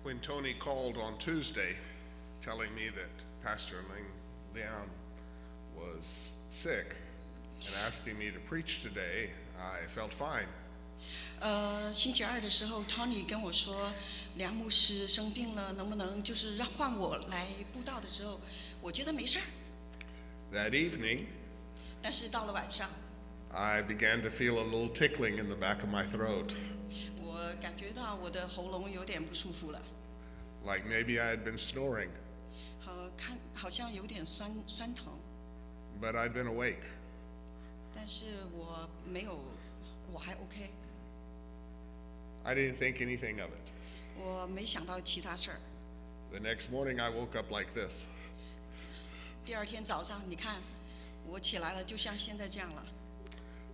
when Tony called on Tuesday telling me that Pastor Leon was sick and asking me to preach today, I felt fine. 星期二的时候 ，Tony 跟我说，梁牧师生病了，能不能就是换我来布道的时候，我觉得没事儿。That evening, 但是到了晚上， I began to feel a little tickling in the back of my throat, 我感觉到我的喉咙有点不舒服了， like maybe I had been snoring, 好像有点酸疼， but I'd been awake. 但是我没有，我还 OK， I didn't think anything of it. 我没想到其他事儿。 The next morning, I woke up like this. 第二天早上，你看，我起来了，就像现在这样了。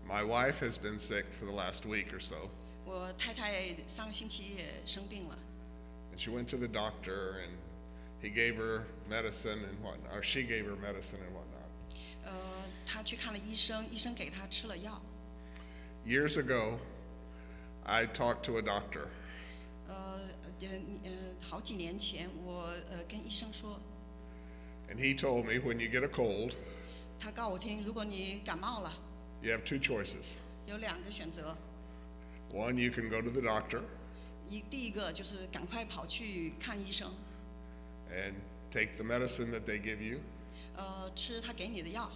My wife has been sick for the last week or so, 我太太上个星期也生病了， and she went to the doctor, and he gave her medicine and whatnot, or she gave her medicine and whatnot. 她去看了医生，医生给她吃了药。 Years ago, I talked to a doctor, 好几年前，我跟医生说， and he told me when you get a cold, 他告我听，如果你感冒了， you have two choices. 有两个选择， One, you can go to the doctor 第一个就是赶快跑去看医生， and take the medicine that they give you 吃他给你的药。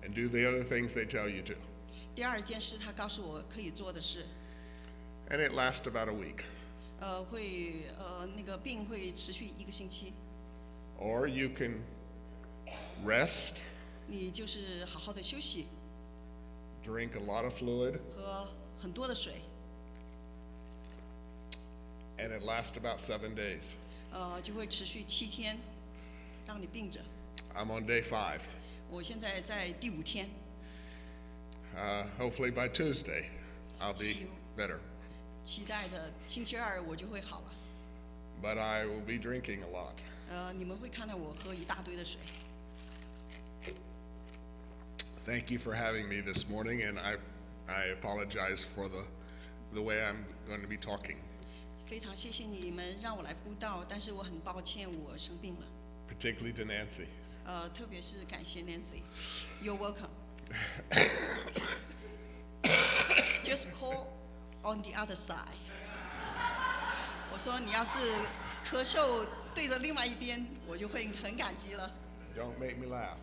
and do the other things they tell you to. 第二件事，他告诉我可以做的事， And it lasts about a week. 那个病会持续1个星期， Or you can rest, 你就是好好的休息， drink a lot of fluid, 喝很多的水， and it lasts about 7 days. 就会持续7天，让你病着。 I'm on day 5. 我现在在第5天， Hopefully by Tuesday, I'll be 希 better. 期待着星期二我就会好了。 But I will be drinking a lot. 你们会看到我喝一大堆的水。 Thank you for having me this morning, and I apologize for the way I'm going to be talking, 非常谢谢你们让我来布道，但是我很抱歉我生病了。 particularly to Nancy. 特别是感谢 Nancy。You're welcome. Just call on the other side. 我说你要是咳嗽对着另外一边，我就会很感激了。 Don't make me laugh.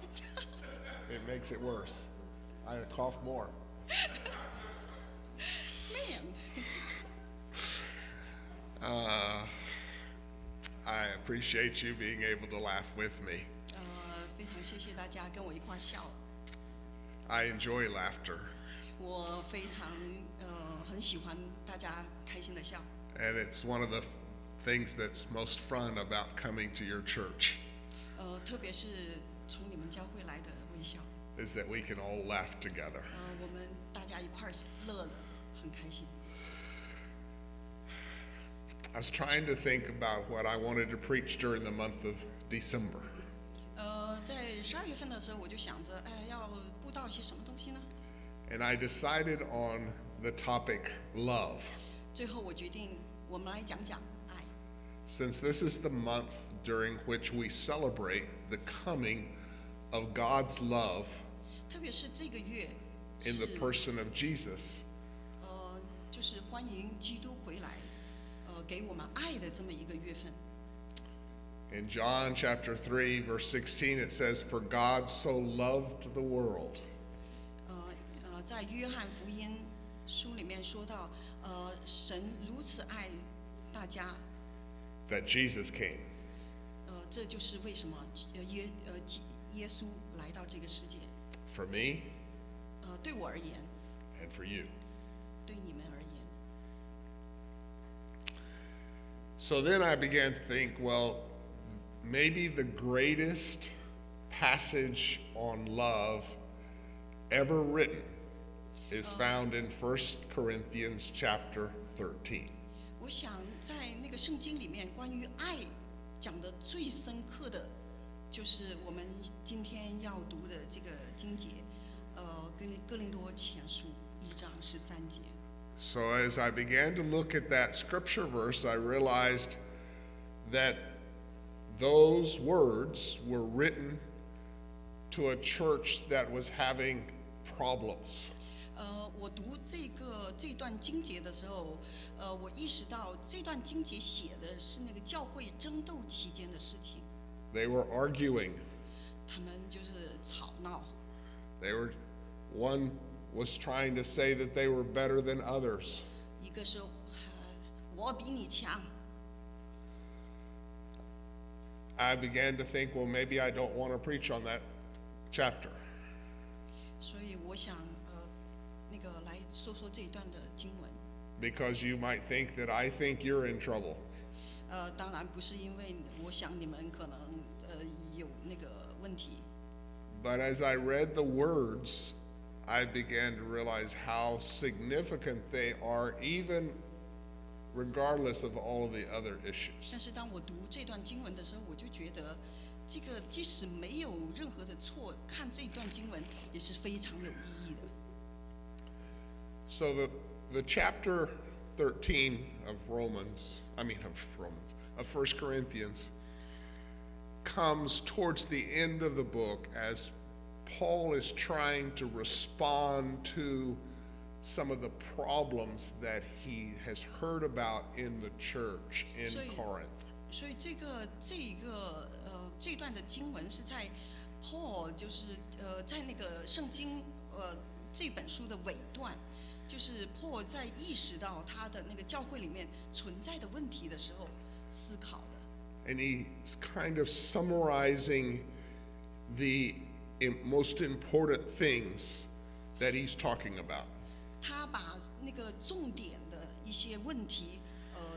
It makes it worse. I cough more. Man. I appreciate you being able to laugh with me. 非常谢谢大家跟我一块儿笑了。 I enjoy laughter, 我非常很喜欢大家开心的笑。 and it's one of the things that's most fun about coming to your church, 特别是从你们教会来的微笑， is that we can all laugh together. 我们大家一块儿乐的很开心。 I was trying to think about what I wanted to preach during the month of December. 在12月份的时候，我就想着，要布道些什么东西呢？ And I decided on the topic love. 最后我决定，我们来讲讲爱。 Since this is the month during which we celebrate the coming of God's love 特别是这个月 in 是 the person of Jesus, 就是欢迎基督回来，给我们爱的这么一个月份。 in John chapter 3, verse 16, it says, "For God so loved the world." 在约翰福音书里面说到，神如此爱大家， that Jesus came. 这就是为什么耶稣来到这个世界。 For me 对我而言， and for you. 对你们而言， So then I began to think, well, maybe the greatest passage on love ever written is found in 1 Corinthians chapter 13. 我想在那个圣经里面关于爱讲的最深刻的，就是我们今天要读的这个经节，哥林多前书1章13节。 So as I began to look at that scripture verse, I realized that those words were written to a church that was having problems. 我读这段经节的时候，我意识到这段经节写的是那个教会争斗期间的事情。They were arguing. 他们就是吵闹。One was trying to say that they were better than others. 一个说，我比你强。I began to think, well, maybe I don't want to preach on that chapter. 所以我想，那个来说说这一段的经文。Because you might think that I think you're in trouble. 当然不是因为我想你们可能有那个问题。But as I read the words, I began to realize how significant they are, even regardless of all the other issues. 但是当我读这段经文的时候，我就觉得，这个即使没有任何的错，看这段经文也是非常有意义的。So the chapter 13 of 1 Corinthians, comes towards the end of the book as Paul is trying to respond to some of the problems that he has heard about in the church in Corinth. 所以这段的经文是在 Paul 就是在那个圣经这本书的尾段，就是 Paul 在意识到他的那个教会里面存在的问题的时候思考的。And he's kind of summarizing the most important things that he's talking about. 他把那个重点的一些问题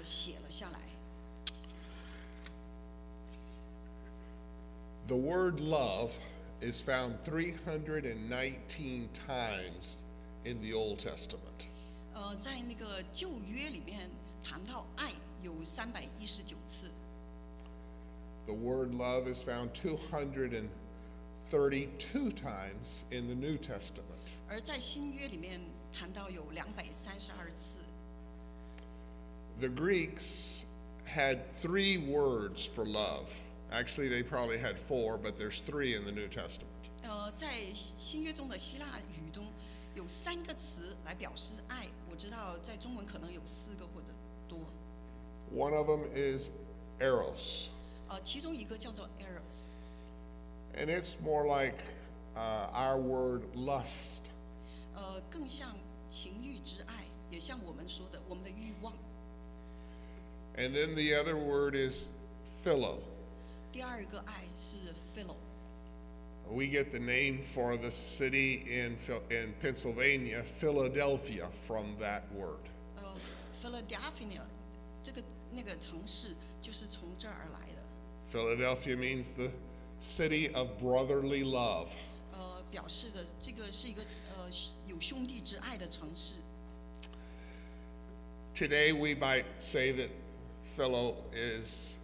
写了下来。The word love is found 319 times in the Old Testament. 在那个旧约里面谈到爱有319次。The word love is found 232 times in the New Testament. 而在新约里面谈到有232次。The Greeks had 3 words for love. Actually, they probably had 4, but there's 3 in the New Testament. 在新约中的希腊语中有3个词来表示爱，我知道在中文可能有4个或者多。One of them is eros. 其中一个叫做 eros。And it's more like our word lust. 更像情欲之爱，也像我们说的我们的欲望。And then the other word is philo. 第二个爱是 philo。We get the name for the city in Pennsylvania, Philadelphia, from that word. Philadelphia 那个城市就是从这儿而来的。Philadelphia means the city of brotherly love. 表示的这个是一个有兄弟之爱的城市。Today we might say that Philo is,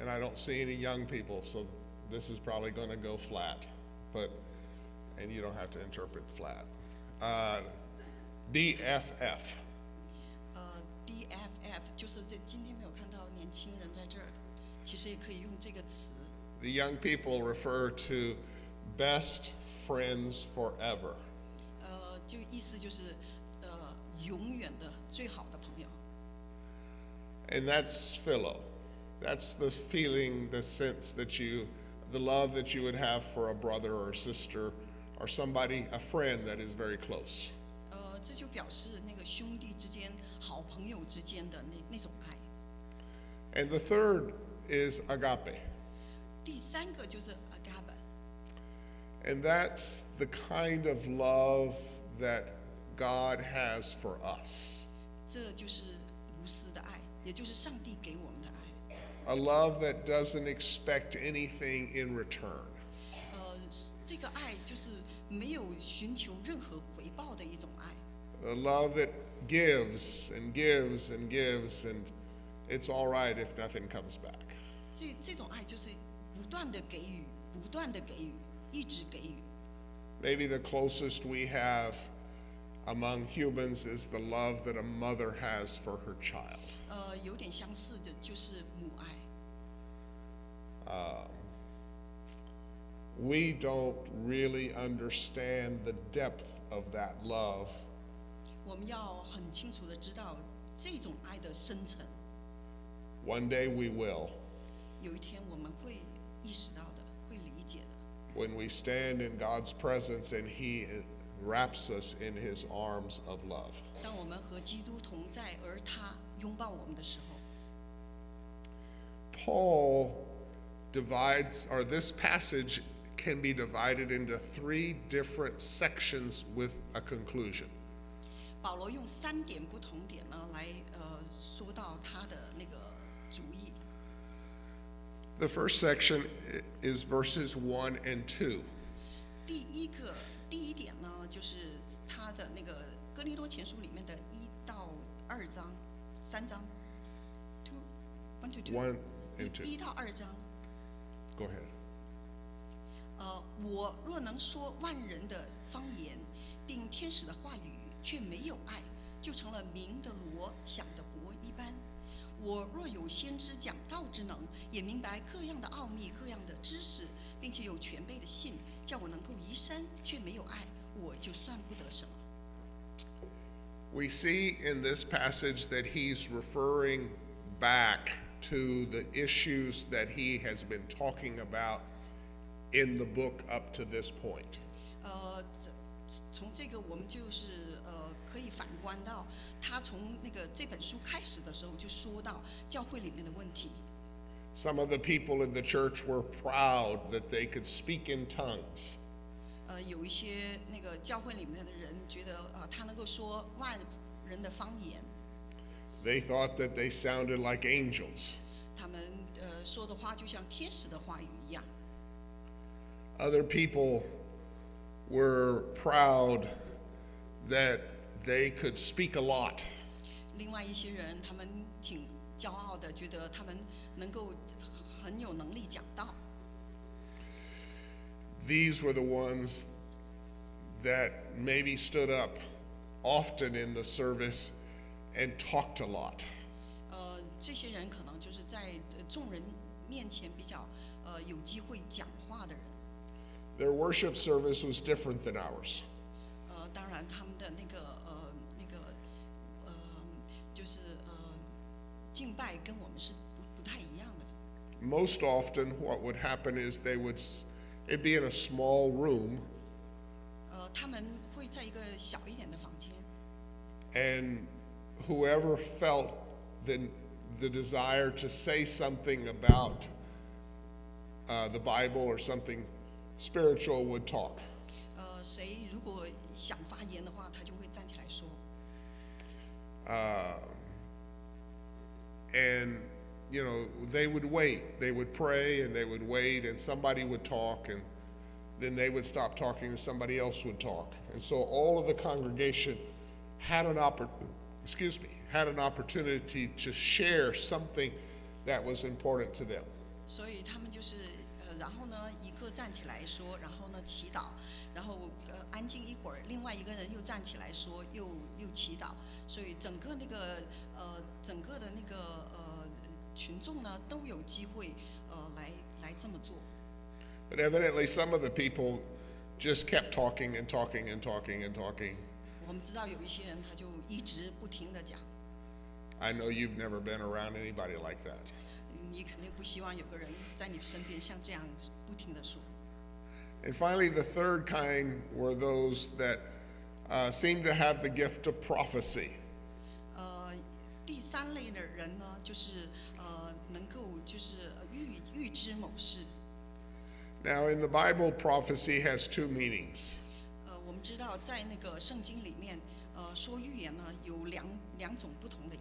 and I don't see any young people, so this is probably going to go flat, and you don't have to interpret flat. BFF. DFF 就是今天没有看到年轻人在这儿，其实也可以用这个词。The young people refer to best friends forever. 就意思就是永远的最好的朋友。And that's philo. That's the feeling, the sense that the love that you would have for a brother or a sister or somebody, a friend that is very close. 这就表示那个兄弟之间、好朋友之间的那种爱。And the third is agape. 第3个就是 agape。And that's the kind of love that God has for us. 这就是无私的爱，也就是上帝给我们的爱。A love that doesn't expect anything in return. 这个爱就是没有寻求任何回报的一种爱。A love that gives and gives and gives, and it's all right if nothing comes back. 这种爱就是不断的给予，不断的给予，一直给予。Maybe the closest we have among humans is the love that a mother has for her child. 有点相似的就是母爱。We don't really understand the depth of that love 我们要很清楚的知道这种爱的深层。One day we will, 有一天我们会意识到的，会理解的。 when we stand in God's presence and He wraps us in His arms of love. 当我们和基督同在，而他拥抱我们的时候， Paul divides, or this passage can be divided into 3 different sections with a conclusion. 保罗用3点不同点呢来说到他的那个主意。 The first section is verses 1 and 2. 第一点呢，就是他的那个哥林多前书里面的1到2章、3章，1 to 2， 1 and 2. 1到2章。 Go ahead. 我若能说万人的方言，并天使的话语，却没有爱，就成了鸣的锣，响的钹一般。我若有先知讲道之能，也明白各样的奥秘、各样的知识，并且有全备的信，叫我能够移山，却没有爱，我就算不得什么。 We see in this passage that he's referring back to the issues that he has been talking about in the book up to this point. 从这个我们就是可以反观到，他从那个这本书开始的时候就说到教会里面的问题。 Some of the people in the church were proud that they could speak in tongues. 有一些那个教会里面的人觉得他能够说万人的方言， They thought that they sounded like angels. 他们说的话就像天使的话语一样。 Other people were proud that they could speak a lot. 另外一些人，他们挺骄傲的，觉得他们能够很有能力讲道。 These were the ones that maybe stood up often in the service and talked a lot. 这些人可能就是在众人面前比较有机会讲话的人。 Their worship service was different than ours. 当然他们的就是敬拜跟我们是不太一样的。 Most often, what would happen is it'd be in a small room, 他们会在一个小一点的房间， and whoever felt the desire to say something about the Bible or something spiritual would talk. 谁如果想发言的话，他就会站起来说。 And you know, they would wait. They would pray and they would wait, and somebody would talk, and then they would stop talking and somebody else would talk. And so all of the congregation had an opportunity to share something that was important to them. 所以他们就是然后呢，一个站起来说，然后呢祈祷，然后安静一会儿，另外一个人又站起来说，又祈祷，所以整个的那个群众呢都有机会来这么做。 But evidently, some of the people just kept talking and talking and talking and talking. 我们知道有一些人他就一直不停的讲， I know you've never been around anybody like that. 你肯定不希望有个人在你身边像这样不停的说。 And finally, the third kind were those that seemed to have the gift of prophecy. 第3类的人呢，就是能够就是预知某事。 Now, in the Bible, prophecy has 2 meanings. 我们知道在那个圣经里面，说预言呢有两种不同的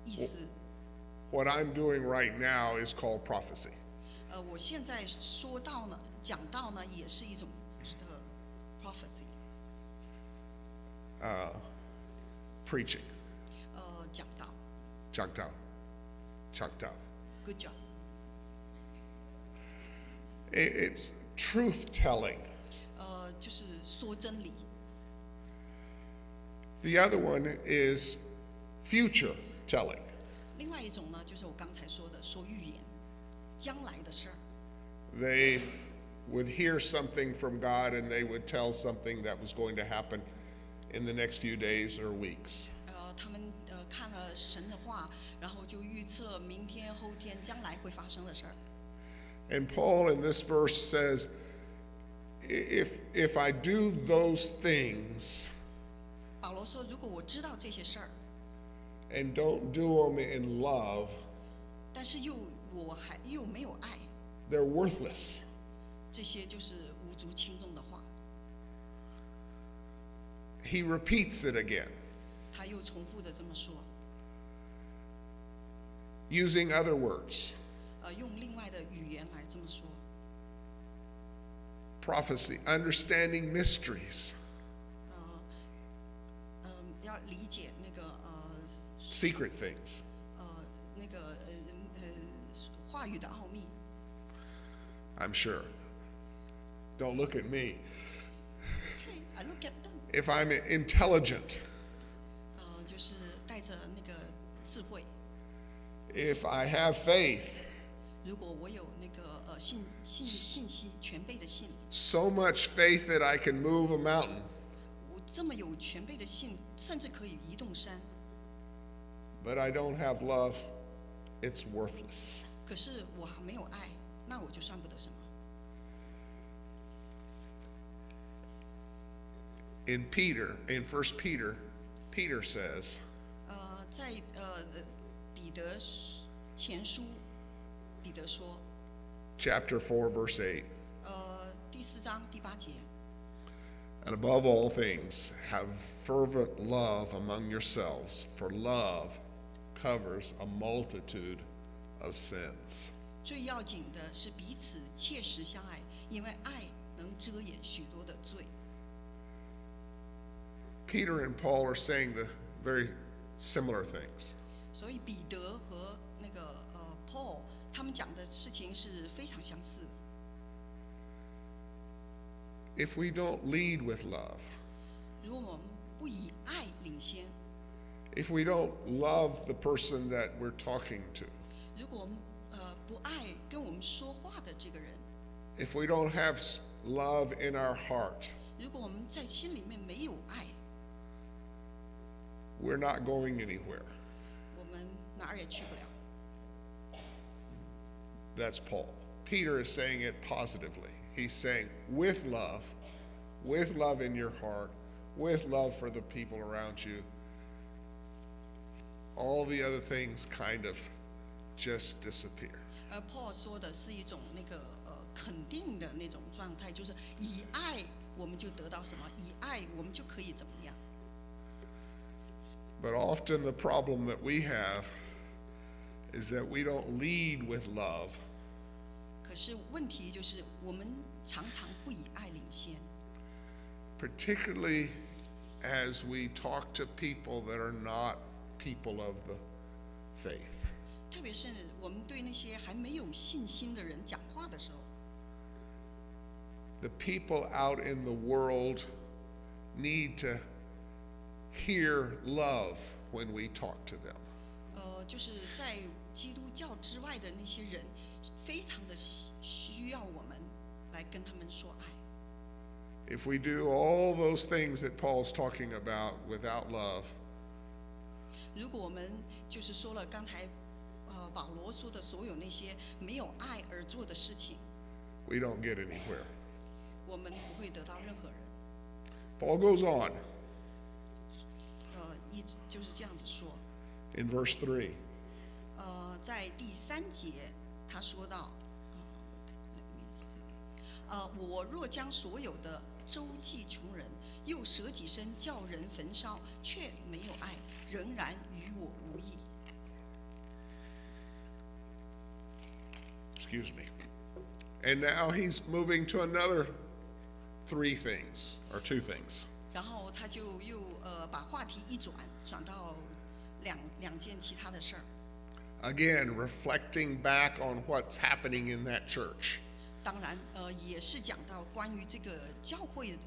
意思。 What I'm doing right now is called prophecy. 我现在说到呢，讲到呢，也是一种prophecy。 Preaching. 讲道。 Chakta. Good job。 It's truth telling. 就是说真理。The other one is future telling. 另外一种呢，就是我刚才说的说预言，将来的事儿。They would hear something from God and they would tell something that was going to happen in the next few days or weeks. 他们看了神的话，然后就预测明天、后天、将来会发生的事儿。And Paul in this verse says, if I do those things 保罗说，如果我知道这些事儿， and don't do them in love, 但是我还没有爱， they're worthless. 这些就是无足轻重的话。He repeats it again, 他又重复的这么说， using other words. 用另外的语言来这么说。 Prophecy, understanding mysteries, 要理解那个secret things. 那个话语的奥秘。 I'm sure. Don't look at me. Okay, I look at them. If I'm intelligent, 就是带着那个智慧。 if I have faith, 如果我有那个信息全备的信， so much faith that I can move a mountain, 我这么有全备的信，甚至可以移动山。 but I don't have love, it's worthless. 可是我还没有爱，那我就算不得什么。 In 1 Peter, Peter says, 在彼得前书，彼得说， chapter 4, verse 8, 第4章第8节， and above all things, have fervent love among yourselves, for love covers a multitude of sins. 最要紧的是彼此切实相爱，因为爱能遮掩许多的罪。 Peter and Paul are saying the very similar things. 所以彼得和那个Paul 他们讲的事情是非常相似的。 If we don't lead with love, 如果我们不以爱领先， if we don't love the person that we're talking to, 如果我们不爱跟我们说话的这个人， if we don't have love in our heart, 如果我们在心里面没有爱， we're not going anywhere. 我们哪儿也去不了。 That's Paul. Peter is saying it positively. He's saying, with love in your heart, with love for the people around you, all the other things kind of just disappear. 而 Paul 说的是一种那个肯定的那种状态，就是以爱我们就得到什么，以爱我们就可以怎么样。 But often the problem that we have is that we don't lead with love. 可是问题就是我们常常不以爱领先， Particularly as we talk to people that are not people of the faith. 特别是我们对那些还没有信心的人讲话的时候， The people out in the world need to hear love when we talk to them. 就是在基督教之外的那些人，非常的需要我们来跟他们说爱。 If we do all those things that Paul's talking about without love, 如果我们就是说了刚才保罗说的所有那些没有爱而做的事情， we don't get anywhere. 我们不会得到任何人。 Paul goes on 一直就是这样子说。 in verse 3. 在第3节他说到，我若将所有的周济穷人，又舍己身叫人焚烧，却没有爱，仍然与我无益。 Excuse me. And now he's moving to another 3 things, or 2 things. 然后他就又把话题一转到两件其他的事儿。 Again, reflecting back on what's happening in that church. 当然，也是讲到关于这个教会，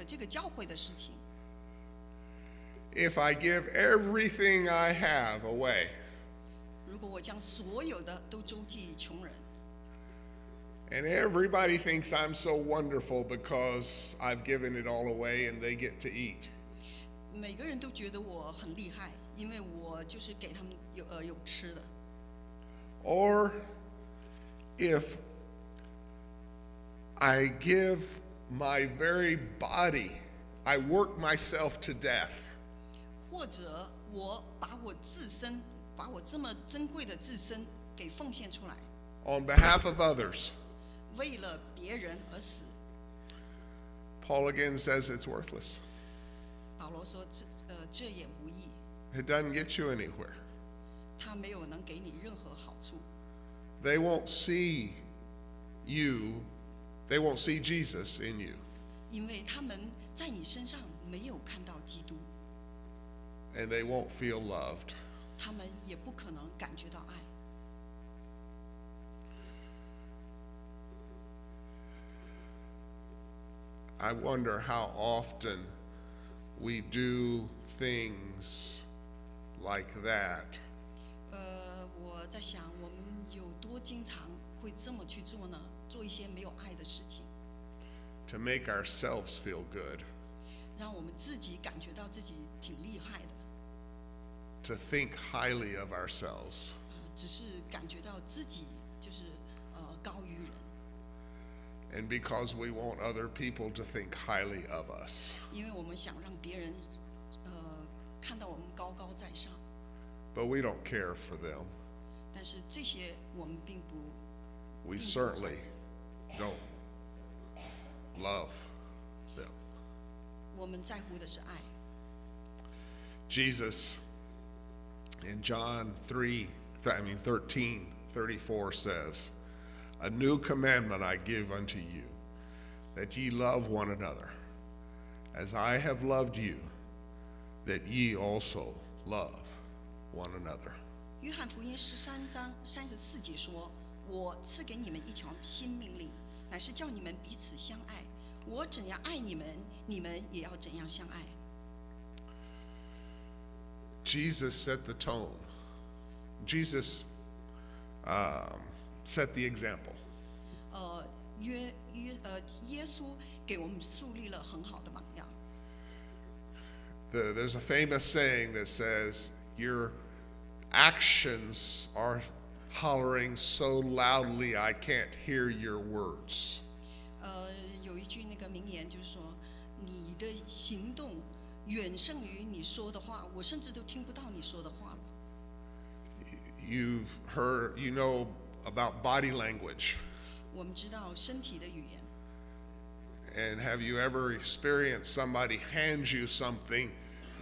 这个教会的事情。if I give everything I have away, 如果我将所有的都周济穷人， and everybody thinks I'm so wonderful because I've given it all away and they get to eat, 每个人都觉得我很厉害，因为我就是给他们有吃的。 or if I give my very body, I work myself to death, 或者我把我自身，把我这么珍贵的自身给奉献出来， on behalf of others, 为了别人而死。 Paul again says it's worthless. 保罗说这也无益， It doesn't get you anywhere. 他没有能给你任何好处。 They won't see you, they won't see Jesus in you, 因为他们在你身上没有看到基督， and they won't feel loved. 他们也不可能感觉到爱。 I wonder how often we do things like that 我在想，我们有多经常会这么去做呢？做一些没有爱的事情， to make ourselves feel good, 让我们自己感觉到自己挺厉害的， to think highly of ourselves. 只是感觉到自己就是高于人， And because we want other people to think highly of us. 因为我们想让别人看到我们高高在上， But we don't care for them. 但是这些我们并不 We 并不 certainly don't love them. 我们在乎的是爱。 Jesus in John 13:34 says, "A new commandment I give unto you, that ye love one another, as I have loved you, that ye also love one another." 约翰福音13章34节说：“我赐给你们一条新命令，乃是叫你们彼此相爱。我怎样爱你们，你们也要怎样相爱。” Jesus set the tone. Jesus set the example. 耶稣给我们树立了很好的榜样。 There's a famous saying that says, "Your actions are hollering so loudly I can't hear your words." 有一句那个名言就是说，你的行动远胜于你说的话，我甚至都听不到你说的话了。 You've heard, you know about body language. 我们知道身体的语言， And have you ever experienced somebody hand you something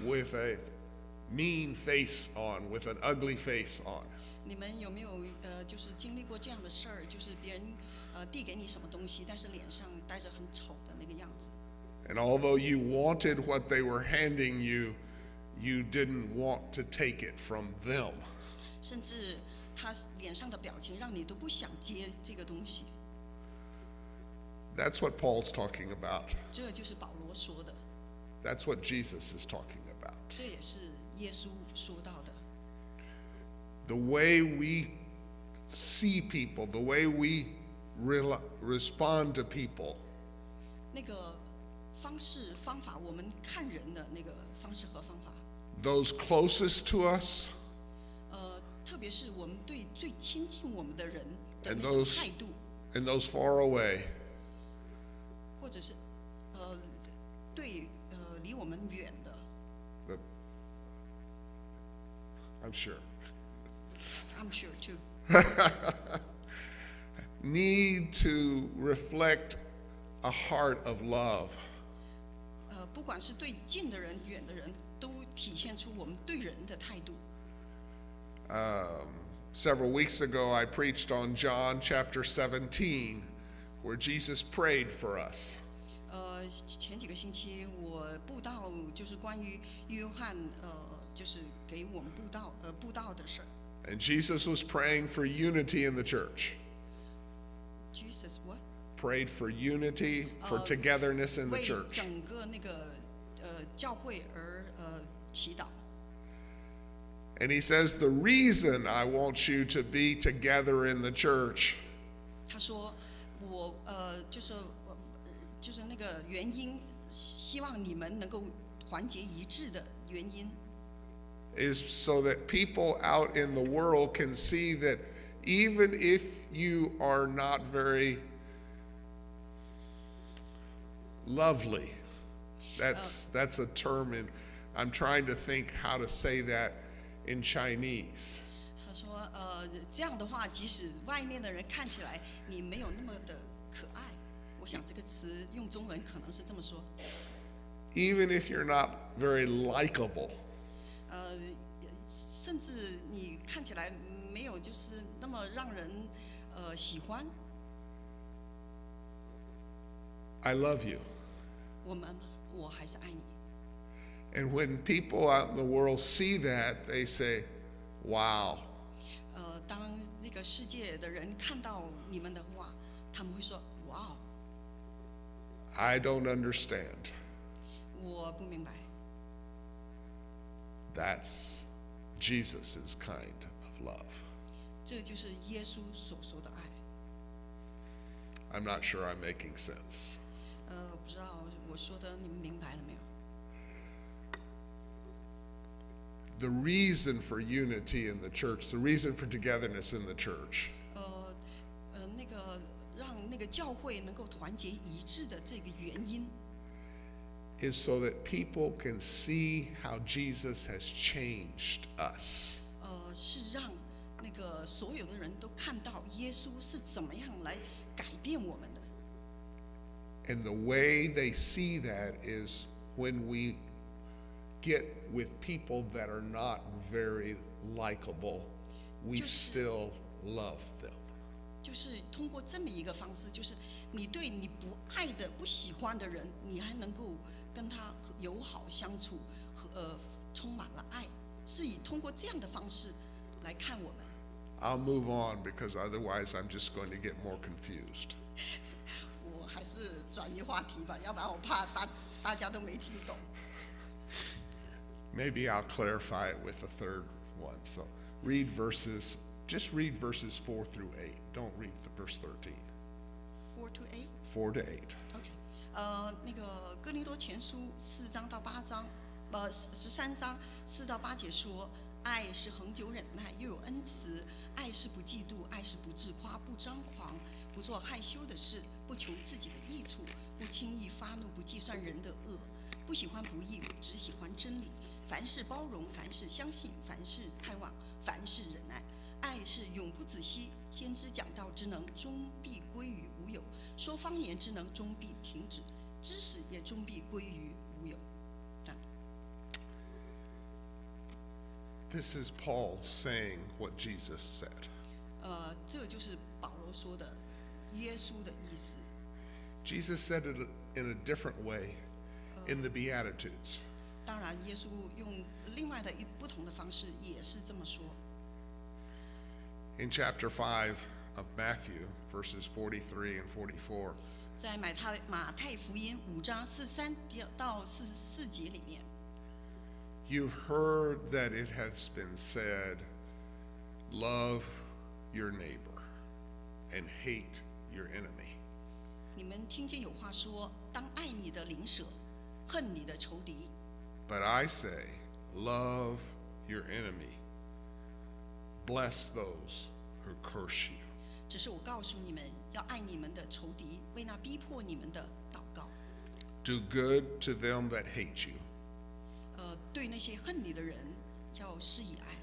with a mean face on, with an ugly face on? 你们有没有就是经历过这样的事儿？就是别人递给你什么东西，但是脸上带着很丑的那个样子。 And although you wanted what they were handing you, you didn't want to take it from them. 甚至他脸上的表情让你都不想接这个东西。 That's what Paul's talking about. 这就是保罗说的， That's what Jesus is talking about. 这也是耶稣说到的。 The way we see people, the way we respond to people, 那个方法，我们看人的那个方式和方法， those closest to us 特别是我们对最亲近我们的人的 and 那种 those 态度， and those far away, 或者是对离我们远的， I'm sure, I'm sure too， need to reflect a heart of love. 不管是对近的人、远的人，都体现出我们对人的态度。 Several weeks ago, I preached on John chapter 17, where Jesus prayed for us. 前几个星期我布道就是关于约翰，就是给我们布道的事儿。 And Jesus was praying for unity in the church. Jesus what？ Prayed for unity, for togetherness in the 为 church. 整个那个教会而祈祷。And he says, the reason I want you to be together in the church 他说我就是那个原因，希望你们能够团结一致的原因， is so that people out in the world can see that even if you are not very lovely, that's a term, and I'm trying to think how to say that in Chinese. 他说这样的话，即使外面的人看起来你没有那么的可爱，我想这个词用中文可能是这么说， Even if you're not very likable, 甚至你看起来没有就是那么让人喜欢， I love you. 我还是爱你。 And when people out in the world see that, they say, wow, 当那个世界的人看到你们的话，他们会说：“哇哦， I don't understand. 我不明白。” That's Jesus' kind of love. 这就是耶稣所说的爱。 I'm not sure I'm making sense. 不知道我说的你们明白了没有？ The reason for unity in the church, the reason for togetherness in the church, 那个让那个教会能够团结一致的这个原因， is so that people can see how Jesus has changed us. 是让那个所有的人都看到耶稣是怎么样来改变我们的。 And the way they see that is when we get with people that are not very likable, we still love them. 就是通过这么一个方式，就是你对你不爱的、不喜欢的人，你还能够跟他友好相处，和充满了爱，是以通过这样的方式来看我们。 I'll move on because otherwise I'm just going to get more confused. 我还是转移话题吧，要不然我怕大家都没听懂。 Maybe I'll clarify it with a third one. So just read verses 4 through 8. Don't read the verse 13. 4 to 8。 4 to 8. OK，那个哥林多前书4章到8章，13章4到8节说，爱是恒久忍耐，又有恩慈；爱是不嫉妒，爱是不自夸，不张狂，不做害羞的事，不求自己的益处，不轻易发怒，不计算人的恶，不喜欢不义，只喜欢真理。凡事包容，凡事相信，凡事盼望，凡事忍耐。爱是永不止息，先知讲道之能终必归于无有，说方言之能终必停止，知识也终必归于无有。This is Paul saying what Jesus said. 这就是保罗说的耶稣的意思。 Jesus said it in a different way in the Beatitudes. 当然，耶稣用另外的不同的方式也是这么说。 In chapter 5 of Matthew, verses 43 and 44, 在马太福音5章43到44节里面， you've heard that it has been said, love your neighbor and hate your enemy. 你们听见有话说，当爱你的邻舍，恨你的仇敌。 But I say, love your enemy. Bless those who curse you. 只是我告诉你们，要爱你们的仇敌，为那逼迫你们的祷告。 Do good to them that hate you. 对那些恨你的人，要施以爱；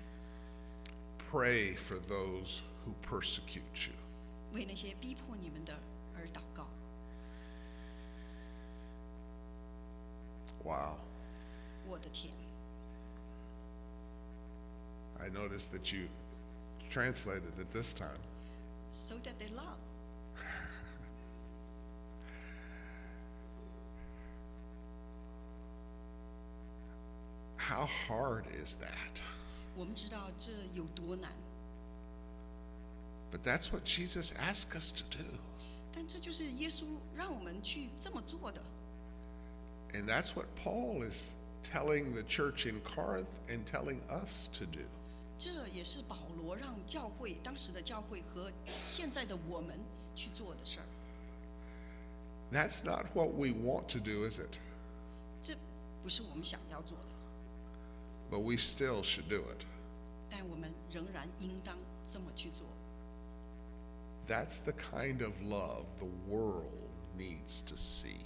Pray for those who persecute you. 为那些逼迫你们的而祷告。 Wow. 我的天！ I noticed that you translated it this time. So that they love. How hard is that? 我们知道这有多难， But that's what Jesus asked us to do. 但这就是耶稣让我们去这么做的。 And that's what Paul is telling the church in Corinth and telling us to do. 这也是保罗让教会当时的教会和现在的我们去做的事儿。That's not what we want to do, is it? 这不是我们想要做的， But we still should do it. 但我们仍然应当这么去做。 That's the kind of love the world needs to see.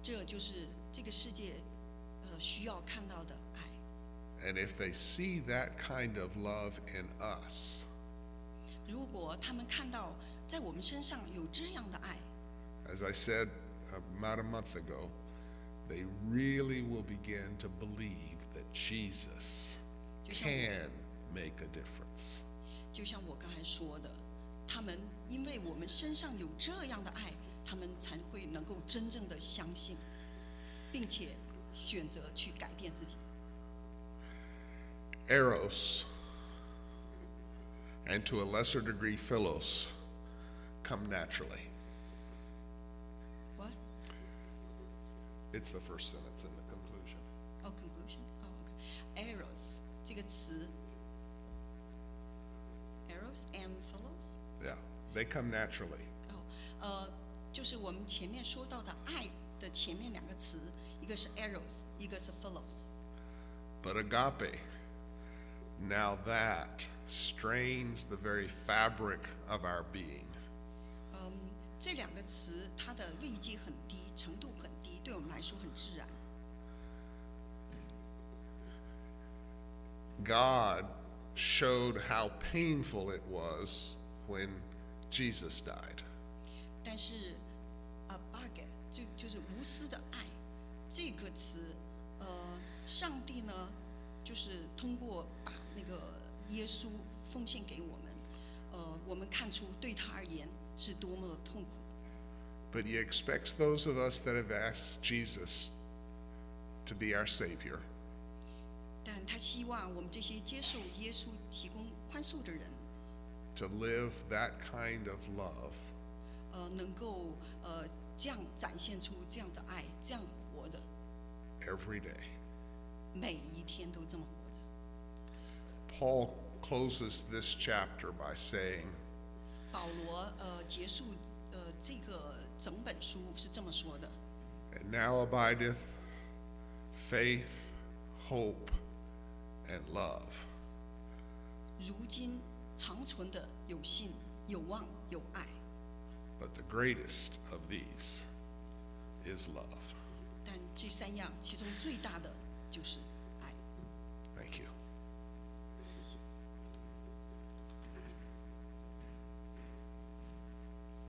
这就是这个世界需要看到的爱。 And if they see that kind of love in us, 如果他们看到在我们身上有这样的爱， as I said about a month ago, they really will begin to believe that Jesus can make a difference. 就像我刚才说的，他们因为我们身上有这样的爱，他们才会能够真正的相信，并且选择去改变自己。 Eros, and to a lesser degree philos, come naturally. What? It's the first sentence in the conclusion. Oh, conclusion. Oh, okay. Eros 这个词 ，eros and philos。 Yeah, they come naturally. 就是我们前面说到的爱的前面两个词，一个是 eros， 一个是 philos。 But agape, now that strains the very fabric of our being. 这两个词它的位阶很低，程度很低，对我们来说很自然。 God showed how painful it was when Jesus died. 但是，abage 就是无私的爱，这个词，上帝呢，就是通过把那个耶稣奉献给我们，我们看出对他而言是多么的痛苦。 But he expects those of us that have asked Jesus to be our Savior 但他希望我们这些接受耶稣提供宽恕的人， to live that kind of love 能够这样展现出这样的爱，这样活着， every day. 每一天都这么活着。 Paul closes this chapter by saying, 保罗结束这个整本书是这么说的： And now abideth faith, hope, and love. 如今长存的有信、有望、有爱， But the greatest of these is love. 但这三样其中最大的就是